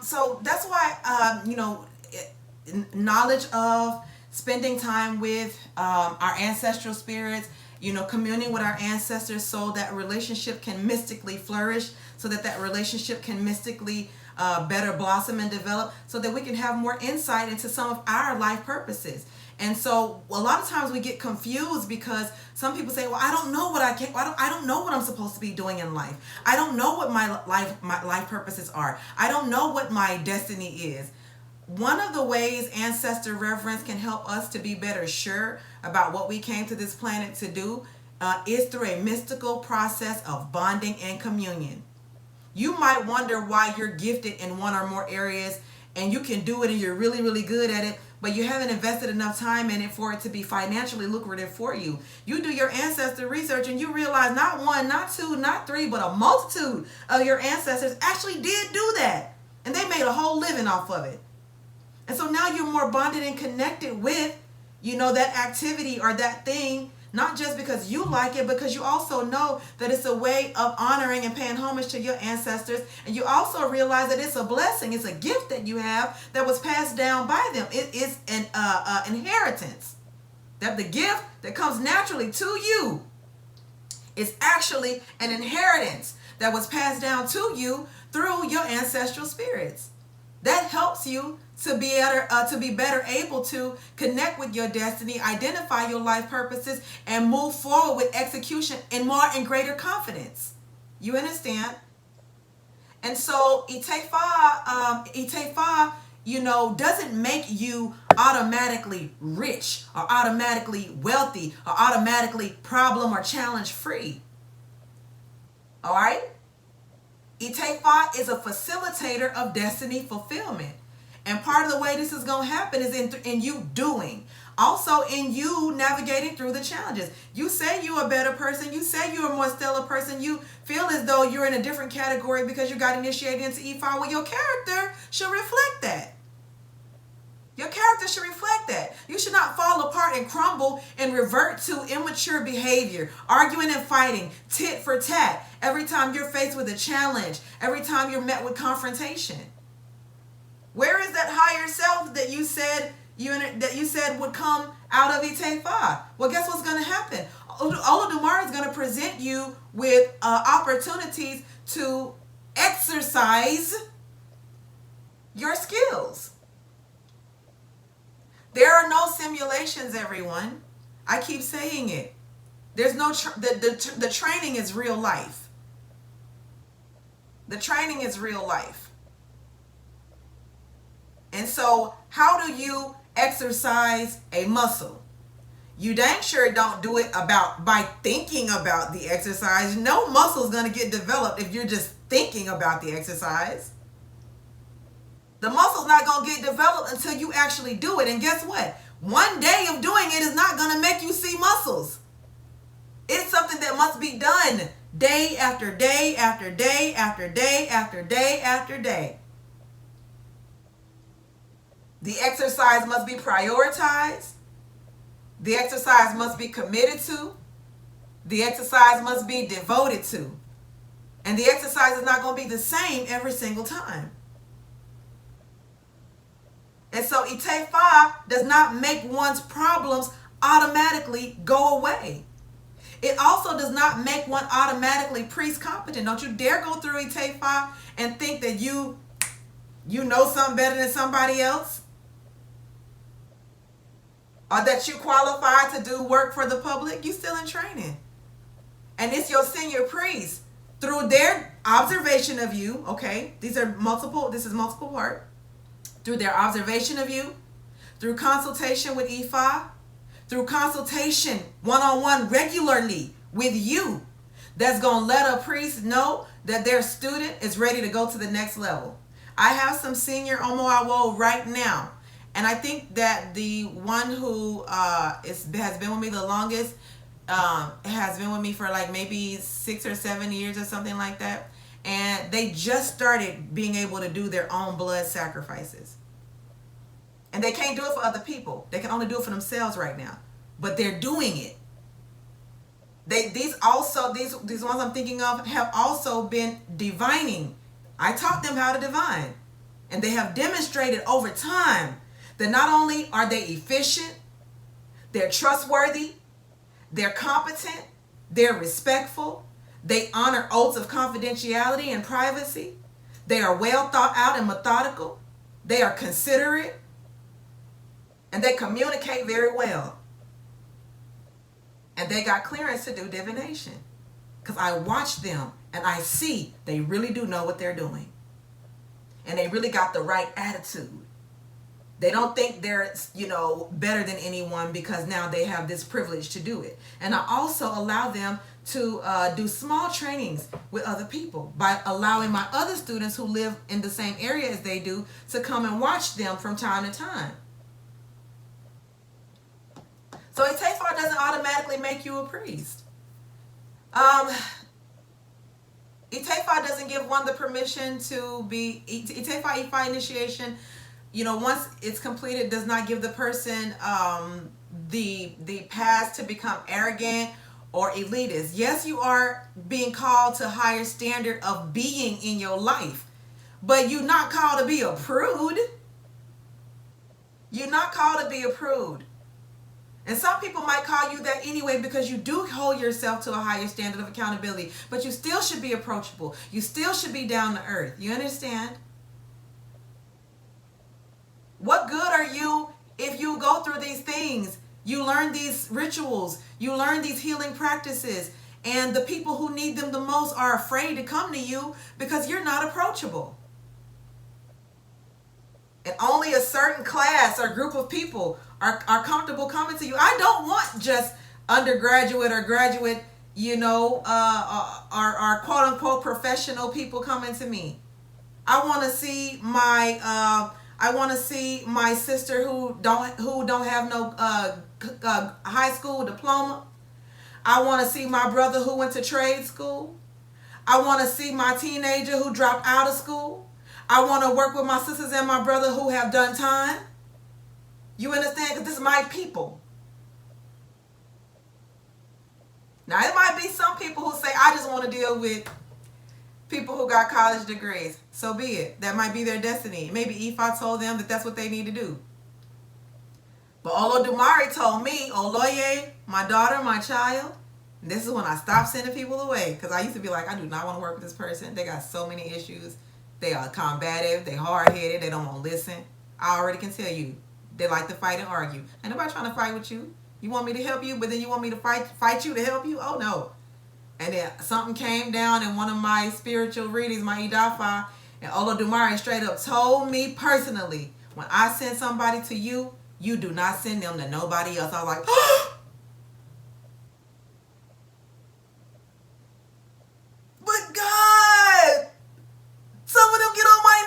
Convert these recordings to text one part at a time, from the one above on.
So that's why, knowledge of spending time with our ancestral spirits, communing with our ancestors so that relationship can mystically flourish, so that relationship can mystically better blossom and develop, so that we can have more insight into some of our life purposes. And so a lot of times we get confused because some people say, well, I don't know what I don't know what I'm supposed to be doing in life. I don't know what my life purposes are. I don't know what my destiny is. One of the ways ancestor reverence can help us to be better sure about what we came to this planet to do is through a mystical process of bonding and communion. You might wonder why you're gifted in one or more areas and you can do it and you're really, really good at it, but you haven't invested enough time in it for it to be financially lucrative for you. You do your ancestor research and you realize not one, not two, not three, but a multitude of your ancestors actually did do that. And they made a whole living off of it. And so now you're more bonded and connected with, that activity or that thing, not just because you like it, because you also know that it's a way of honoring and paying homage to your ancestors. And you also realize that it's a blessing. It's a gift that you have that was passed down by them. It is an inheritance. That the gift that comes naturally to you is actually an inheritance that was passed down to you through your ancestral spirits. That helps you to be better able to connect with your destiny, identify your life purposes, and move forward with execution in more and greater confidence. You understand? And so Itefa, doesn't make you automatically rich or automatically wealthy or automatically problem or challenge free. All right? Itefa is a facilitator of destiny fulfillment. And part of the way this is going to happen is in you doing. Also in you navigating through the challenges. You say you're a better person. You say you're a more stellar person. You feel as though you're in a different category because you got initiated into Ifá. Well, your character should reflect that. Your character should reflect that. You should not fall apart and crumble and revert to immature behavior, arguing and fighting, tit for tat, every time you're faced with a challenge, every time you're met with confrontation. Where is that higher self that you said would come out of Itefa? Well, guess what's going to happen? Olódùmarè is going to present you with opportunities to exercise your skills. There are no simulations, everyone. I keep saying it. There's no the training is real life. The training is real life. And so, how do you exercise a muscle? You dang sure don't do it by thinking about the exercise. No muscle is going to get developed if you're just thinking about the exercise. The muscle's not going to get developed until you actually do it. And guess what? One day of doing it is not going to make you see muscles. It's something that must be done day after day after day after day after day after day. The exercise must be prioritized. The exercise must be committed to. The exercise must be devoted to. And the exercise is not going to be the same every single time. And so Itefa does not make one's problems automatically go away. It also does not make one automatically priest competent. Don't you dare go through Itefa and think that you know something better than somebody else. Or that you qualify to do work for the public. You're still in training. And it's your senior priest through their observation of you. Okay, this is multiple part. Through their observation of you, through consultation with Ifá, through consultation one-on-one regularly with you, that's going to let a priest know that their student is ready to go to the next level. I have some senior Omoawo right now, and I think that the one who has been with me the longest has been with me for like maybe 6 or 7 years or something like that. And they just started being able to do their own blood sacrifices. And they can't do it for other people. They can only do it for themselves right now. But they're doing it. These ones I'm thinking of have also been divining. I taught them how to divine. And they have demonstrated over time that not only are they efficient, they're trustworthy, they're competent, they're respectful, they honor oaths of confidentiality and privacy, they are well thought out and methodical, they are considerate, and they communicate very well. And they got clearance to do divination. Because I watch them and I see they really do know what they're doing. And they really got the right attitude. They don't think they're, better than anyone because now they have this privilege to do it. And I also allow them to do small trainings with other people by allowing my other students who live in the same area as they do to come and watch them from time to time. So Itefar doesn't automatically make you a priest. Itefar doesn't give one the permission to be Itefar Ifá Initiation. Once it's completed, does not give the person the path to become arrogant or elitist. Yes, you are being called to a higher standard of being in your life, but you're not called to be a prude. You're not called to be a prude. And some people might call you that anyway because you do hold yourself to a higher standard of accountability, but you still should be approachable. You still should be down to earth. You understand? What good are you if you go through these things? You learn these rituals, you learn these healing practices, and the people who need them the most are afraid to come to you because you're not approachable. And only a certain class or group of people are comfortable coming to you. I don't want just undergraduate or graduate, or quote unquote professional people coming to me. I want to see my sister who don't have no high school diploma. I want to see my brother who went to trade school. I want to see my teenager who dropped out of school. I want to work with my sisters and my brother who have done time. You understand? Because this is my people. Now, it might be some people who say, I just want to deal with people who got college degrees. So be it. That might be their destiny. Maybe Ifá told them that that's what they need to do. But Olódùmarè told me, Olóyè, my daughter, my child, this is when I stopped sending people away. Because I used to be like, I do not want to work with this person. They got so many issues. They are combative. They hard-headed. They don't want to listen. I already can tell you. They like to fight and argue. Ain't nobody trying to fight with you. You want me to help you, but then you want me to fight you to help you? Oh, no. And then something came down in one of my spiritual readings, my Ìyánifá, and Olódùmarè straight up told me personally, when I send somebody to you, you do not send them to nobody else. I was like, but God, some of them get on my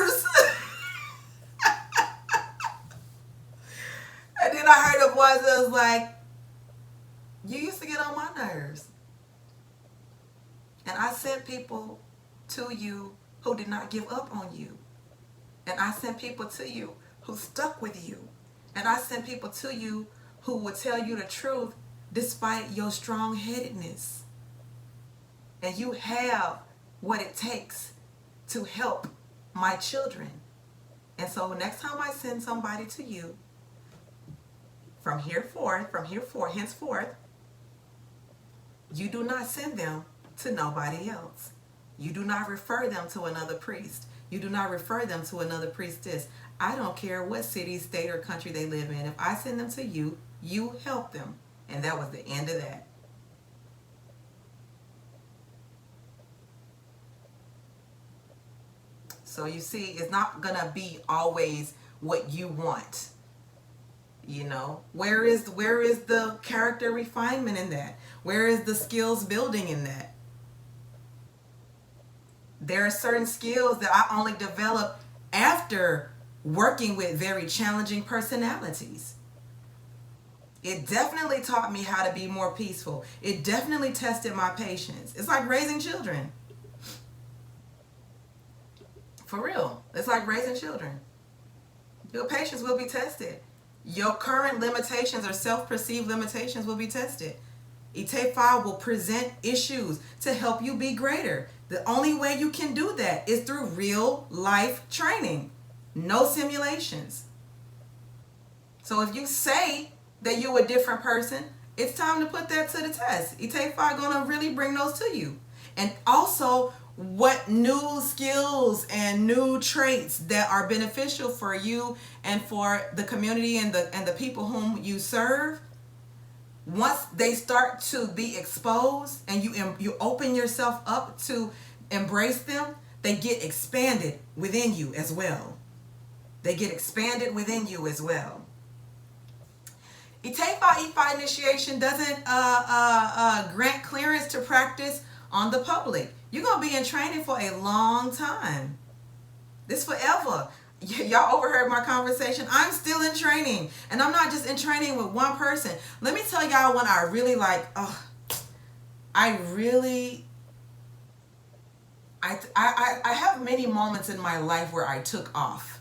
nerves. And then I heard a voice that was like, you used to get on my nerves. And I sent people to you who did not give up on you. And I sent people to you who stuck with you. And I sent people to you who would tell you the truth despite your strong-headedness. And you have what it takes to help my children. And so next time I send somebody to you, from henceforth, you do not send them to nobody else. You do not refer them to another priest. You do not refer them to another priestess. I don't care what city, state, or country they live in. If I send them to you, you help them. And that was the end of that. So you see, it's not going to be always what you want. Where is the character refinement in that? Where is the skills building in that? There are certain skills that I only develop after working with very challenging personalities. It definitely taught me how to be more peaceful. It definitely tested my patience. It's like raising children. For real. It's like raising children. Your patience will be tested. Your current limitations or self-perceived limitations will be tested. Itefar will present issues to help you be greater. The only way you can do that is through real life training. No simulations. So if you say that you're a different person, it's time to put that to the test. Ifá gonna really bring those to you. And also, what new skills and new traits that are beneficial for you and for the community and the people whom you serve. Once they start to be exposed and you open yourself up to embrace them, they get expanded within you as well. They get expanded within you as well. Ifá Initiation doesn't grant clearance to practice on the public. You're going to be in training for a long time. This forever. Y'all overheard my conversation. I'm still in training. And I'm not just in training with one person. Let me tell y'all when I really like, I have many moments in my life where I took off.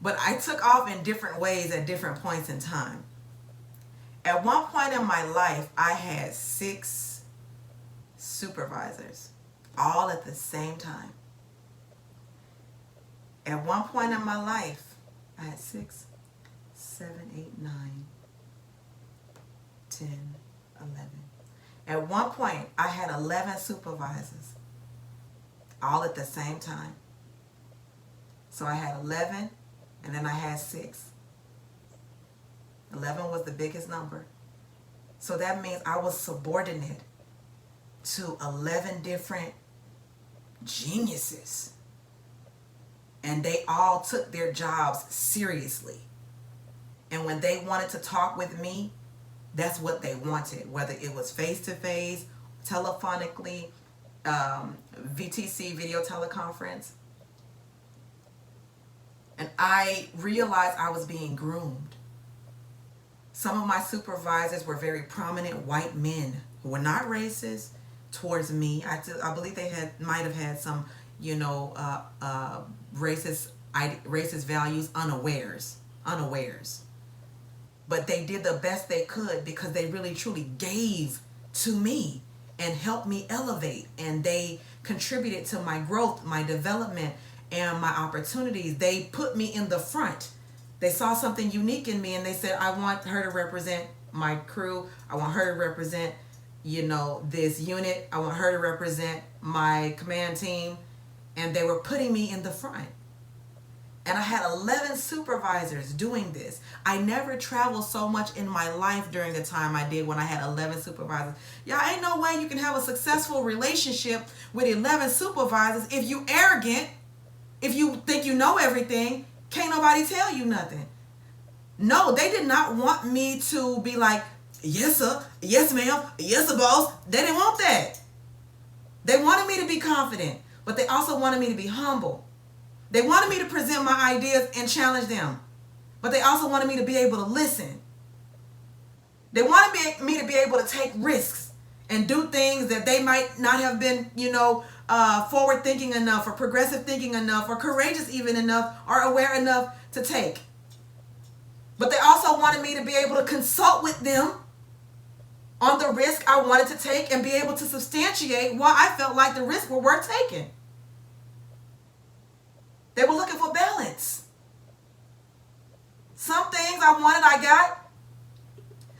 But I took off in different ways at different points in time. At one point in my life, I had 6 supervisors, all at the same time. At one point in my life, I had 6, 7, 8, 9, 10, 11. At one point, I had 11 supervisors, all at the same time. So I had 11, and then I had 6. 11 was the biggest number. So that means I was subordinate to 11 different geniuses. And they all took their jobs seriously. And when they wanted to talk with me, that's what they wanted. Whether it was face-to-face, telephonically, VTC, video teleconference. And I realized I was being groomed. Some of my supervisors were very prominent white men who were not racist towards me. I believe they might have had some, racist values unawares. But they did the best they could because they really truly gave to me and helped me elevate. And they contributed to my growth, my development, and my opportunities. They put me in the front. They saw something unique in me and they said, I want her to represent my crew. I want her to represent, this unit. I want her to represent my command team. And they were putting me in the front. And I had 11 supervisors doing this. I never traveled so much in my life during the time I did when I had 11 supervisors. Y'all, ain't no way you can have a successful relationship with 11 supervisors if you arrogant, if you think you know everything. Can't nobody tell you nothing. No, they did not want me to be like, yes, sir, yes, ma'am, yes, sir, boss. They didn't want that. They wanted me to be confident, but they also wanted me to be humble. They wanted me to present my ideas and challenge them, but they also wanted me to be able to listen. They wanted me to be able to take risks and do things that they might not have been, forward thinking enough or progressive thinking enough or courageous even enough or aware enough to take. But they also wanted me to be able to consult with them on the risk I wanted to take and be able to substantiate why I felt like the risk were worth taking. They were looking for balance. Some things I wanted, I got.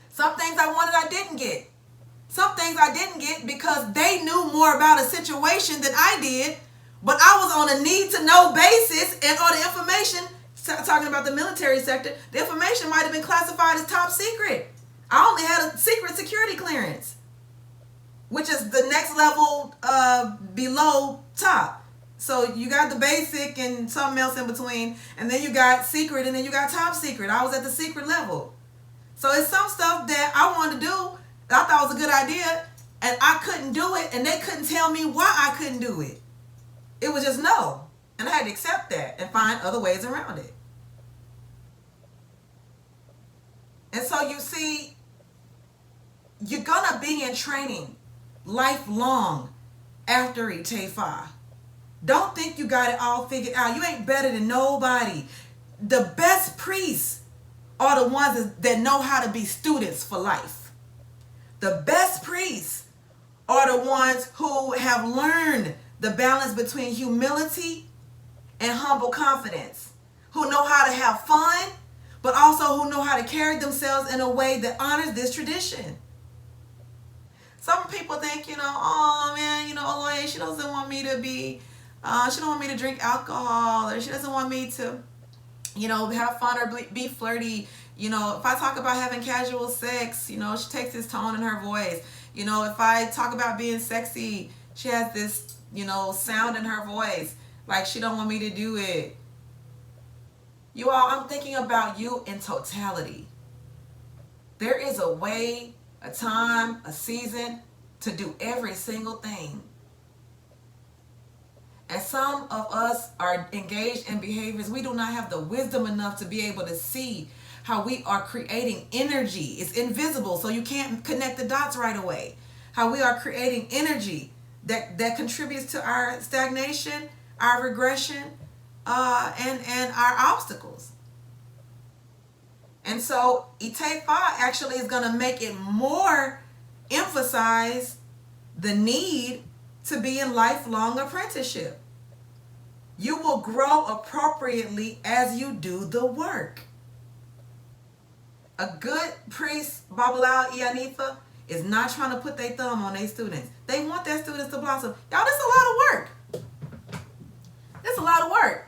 Some things I wanted, I didn't get. Some things I didn't get because they knew more about a situation than I did, but I was on a need-to-know basis, and all the information, talking about the military sector, the information might have been classified as top secret. I only had a secret security clearance, which is the next level below top. So you got the basic and something else in between, and then you got secret, and then you got top secret. I was at the secret level. So it's some stuff that I wanted to do that I thought was a good idea, and I couldn't do it, and they couldn't tell me why I couldn't do it. It was just no. And I had to accept that and find other ways around it. And so you see, you're going to be in training lifelong after Ifá. Don't think you got it all figured out. You ain't better than nobody. The best priests are the ones that know how to be students for life. The best priests are the ones who have learned the balance between humility and humble confidence, who know how to have fun, but also who know how to carry themselves in a way that honors this tradition. Some people think, oh man, Olóyè, she doesn't want me to be, she don't want me to drink alcohol, or she doesn't want me to, have fun or be flirty. If I talk about having casual sex, she takes this tone in her voice. If I talk about being sexy, she has this, sound in her voice. Like she don't want me to do it. You all, I'm thinking about you in totality. There is a way, a time, a season to do every single thing. And some of us are engaged in behaviors we do not have the wisdom enough to be able to see how we are creating energy. It's invisible, so you can't connect the dots right away. How we are creating energy that contributes to our stagnation, our regression, and our obstacles. And so Ifá actually is going to make it more emphasize the need to be in lifelong apprenticeship. You will grow appropriately as you do the work. A good priest, Babalawo Ìyánifá, is not trying to put their thumb on their students. They want their students to blossom. Y'all, this is a lot of work. It's a lot of work.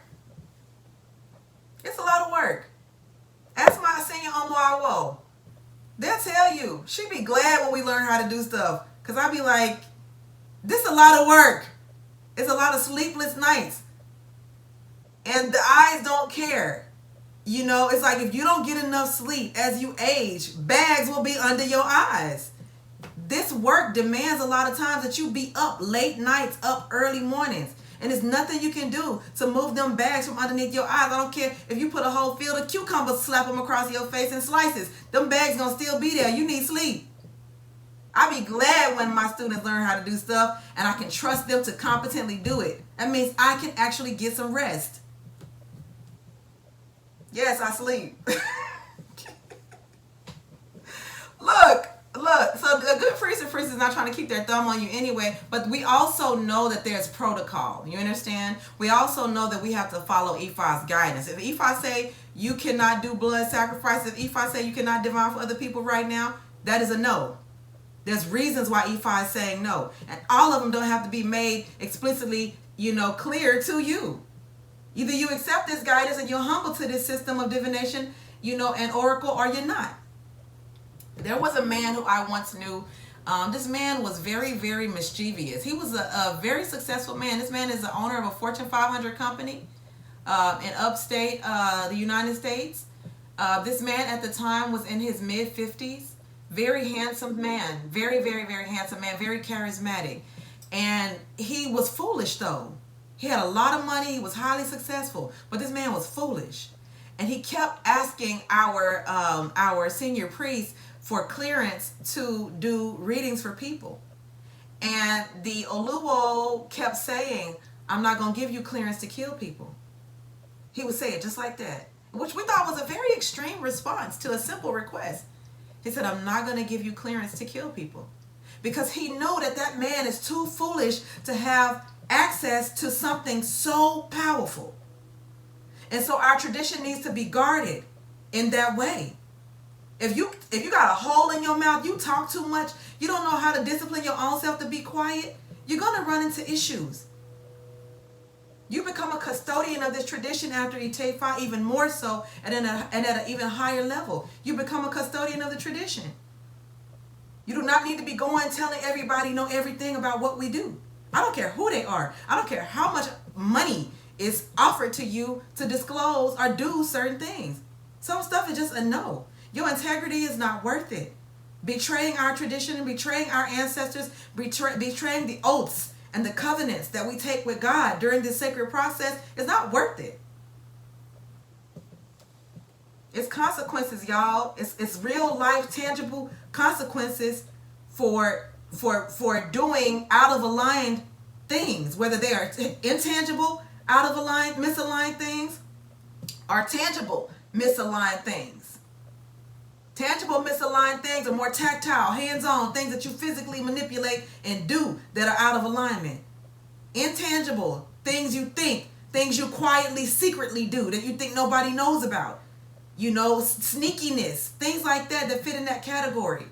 It's a lot of work. Ask my senior Omo. They'll tell you. She be glad when we learn how to do stuff. Because I be like, this is a lot of work. It's a lot of sleepless nights. And the eyes don't care. It's like if you don't get enough sleep as you age, bags will be under your eyes. This work demands a lot of times that you be up late nights, up early mornings. And there's nothing you can do to move them bags from underneath your eyes. I don't care if you put a whole field of cucumbers, slap them across your face in slices. Them bags gonna still be there. You need sleep. I be glad when my students learn how to do stuff and I can trust them to competently do it. That means I can actually get some rest. Yes, I sleep. Look. So a good priest and priest is not trying to keep their thumb on you anyway, but we also know that there's protocol. You understand? We also know that we have to follow Ifá's guidance. If Ifá say you cannot do blood sacrifice, if Ifá say you cannot divine for other people right now, that is a no. There's reasons why Ifá is saying no. And all of them don't have to be made explicitly, clear to you. Either you accept this guidance and you're humble to this system of divination, and oracle, or you're not. There was a man who I once knew. This man was very, very mischievous. He was a very successful man. This man is the owner of a Fortune 500 company in upstate the United States. This man at the time was in his mid-50s. Very handsome man. Very, very, very handsome man. Very charismatic. And he was foolish, though. He had a lot of money. He was highly successful. But this man was foolish. And he kept asking our senior priest for clearance to do readings for people. And the Olóyè kept saying, I'm not going to give you clearance to kill people. He would say it just like that, which we thought was a very extreme response to a simple request. He said, I'm not going to give you clearance to kill people. Because he knew that that man is too foolish to have access to something so powerful. And so our tradition needs to be guarded in that way. If you got a hole in your mouth, you talk too much, you don't know how to discipline your own self to be quiet, you're going to run into issues. You become a custodian of this tradition after Ifá, even more so, and at an even higher level. You become a custodian of the tradition. You do not need to be going telling everybody know everything about what we do. I don't care who they are. I don't care how much money is offered to you to disclose or do certain things. Some stuff is just a no. Your integrity is not worth it. Betraying our tradition, betraying our ancestors, betraying the oaths and the covenants that we take with God during this sacred process is not worth it. It's consequences, y'all. It's real life, tangible consequences for doing out of aligned things, whether they are intangible, out of aligned, misaligned things, or tangible, misaligned things. Tangible, misaligned things are more tactile, hands-on, things that you physically manipulate and do that are out of alignment. Intangible, things you think, things you quietly, secretly do that you think nobody knows about. You know, sneakiness, things like that that fit in that category.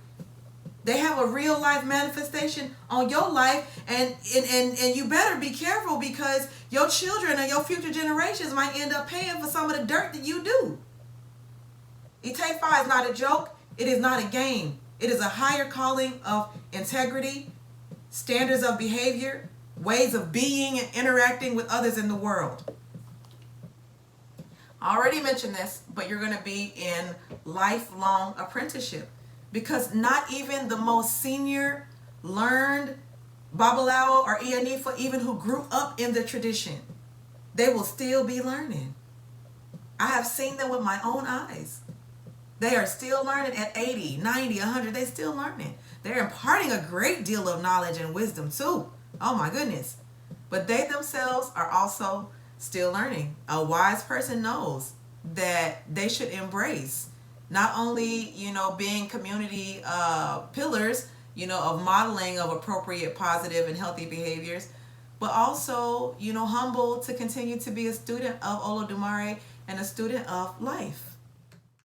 They have a real life manifestation on your life, and you better be careful, because your children or your future generations might end up paying for some of the dirt that you do. Ite-Fi is not a joke. It is not a game. It is a higher calling of integrity, standards of behavior, ways of being and interacting with others in the world. I already mentioned this, but you're going to be in lifelong apprenticeship, because not even the most senior, learned Babalawo or Ìyánifá, even who grew up in the tradition, they will still be learning. I have seen them with my own eyes. They are still learning at 80, 90, 100. They're still learning. They're imparting a great deal of knowledge and wisdom too. Oh my goodness. But they themselves are also still learning. A wise person knows that they should embrace not only, you know, being community pillars, you know, of modeling of appropriate, positive, and healthy behaviors, but also, you know, humble to continue to be a student of Olódùmarè and a student of life.